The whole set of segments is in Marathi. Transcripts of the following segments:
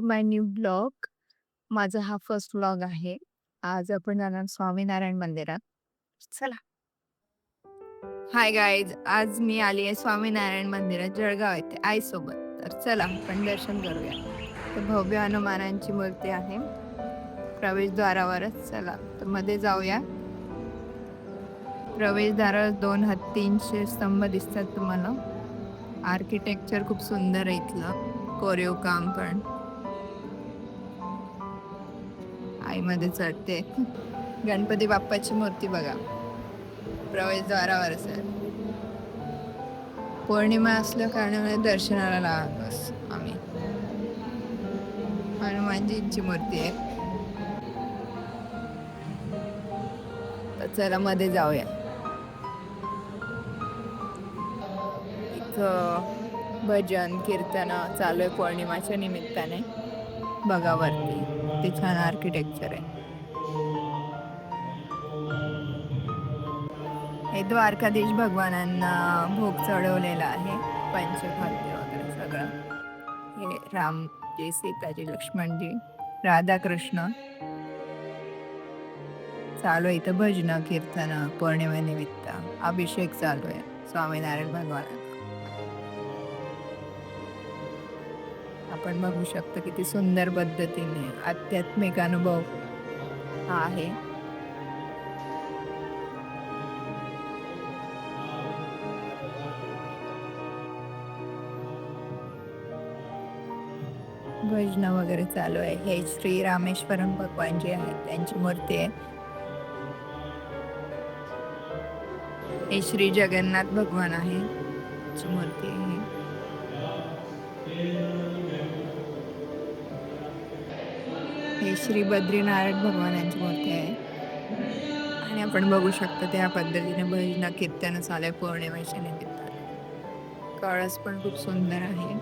माय न्यू ब्लॉग. माझा हा फर्स्ट व्लॉग आहे. आज आपण जाणार स्वामीनारायण मंदिरात. चला. हाय गाईज, आज मी आली आहे स्वामीनारायण मंदिरात जळगाव येथे आईसोबत. तर चला आपण दर्शन करूया. तर भव्य हनुमानांची मूर्ती आहे प्रवेशद्वारावरच. चला तर मध्ये जाऊया. प्रवेशद्वारावर 2 हत्तींचे स्तंभ दिसतात तुम्हाला. आर्किटेक्चर खूप सुंदर आहे इथलं. कोरीव काम पण. आईमध्ये चढते. गणपती बाप्पाची मूर्ती बघा प्रवेशद्वारावरच आहे. पौर्णिमा असल्या कारणामुळे दर्शनाला लागलोस आम्ही. हनुमानजींची मूर्ती आहे. तर चला मध्ये जाऊया. इथं भजन कीर्तन चालू आहे पौर्णिमाच्या निमित्ताने. बघा वरती ते छान आर्किटेक्चर आहे. हे द्वारकाधीश भगवानांना भोग चढवलेला आहे. पंचखाद्य वगैरे सगळं. हे रामजी, सीताजी, लक्ष्मणजी, राधाकृष्ण. चालू आहे इथं भजन कीर्तन पौर्णिमेनिमित्त. अभिषेक चालू आहे स्वामीनारायण भगवानांना. आपण बघू शकतो किती सुंदर पद्धतीने आध्यात्मिक अनुभव हा आहे. भजन वगैरे चालू आहे. हे श्री रामेश्वरम भगवान जे आहेत त्यांची मूर्ती आहे. हे श्री जगन्नाथ भगवान आहे ची मूर्ती आहे. हे श्री बद्रीनारायण भगवानांची मूर्ती आहे. आणि आपण बघू शकतो त्या पद्धतीने भजन कीर्तन चालू आहे पौर्णिमेच्या निमित्ताने. कळस पण खूप सुंदर आहे.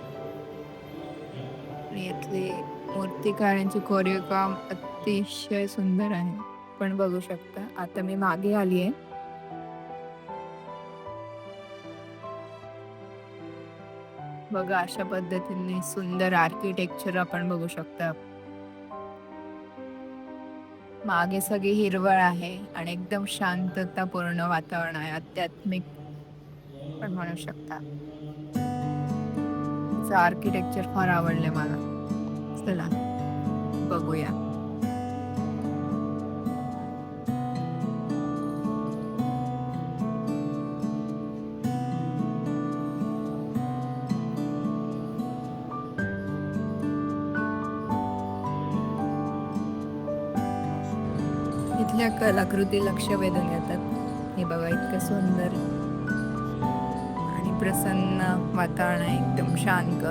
आणि इथली मूर्तिकारांची कोरीव काम अतिशय सुंदर आहे. पण बघू शकता. आता मी मागे आली आहे. बघा अशा पद्धतीने सुंदर आर्किटेक्चर आपण बघू शकता. मागे सगळी हिरवळ आहे आणि एकदम शांततापूर्ण वातावरण आहे. आध्यात्मिक पण म्हणू शकता. आर्किटेक्चर फार आवडले मला. चला बघूया. इथल्या कलाकृती लक्ष वेधून येतात. हे बघा इतकं सुंदर आणि प्रसन्न वातावरण आहे. एकदम शांत.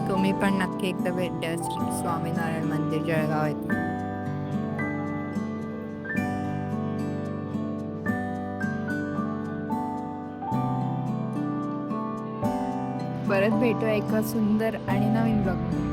तुम्ही पण नक्की एकदा भेट द्या श्री स्वामीनारायण मंदिर जळगाव येथे. परत भेटूया एका सुंदर आणि नवीन ब्लॉग.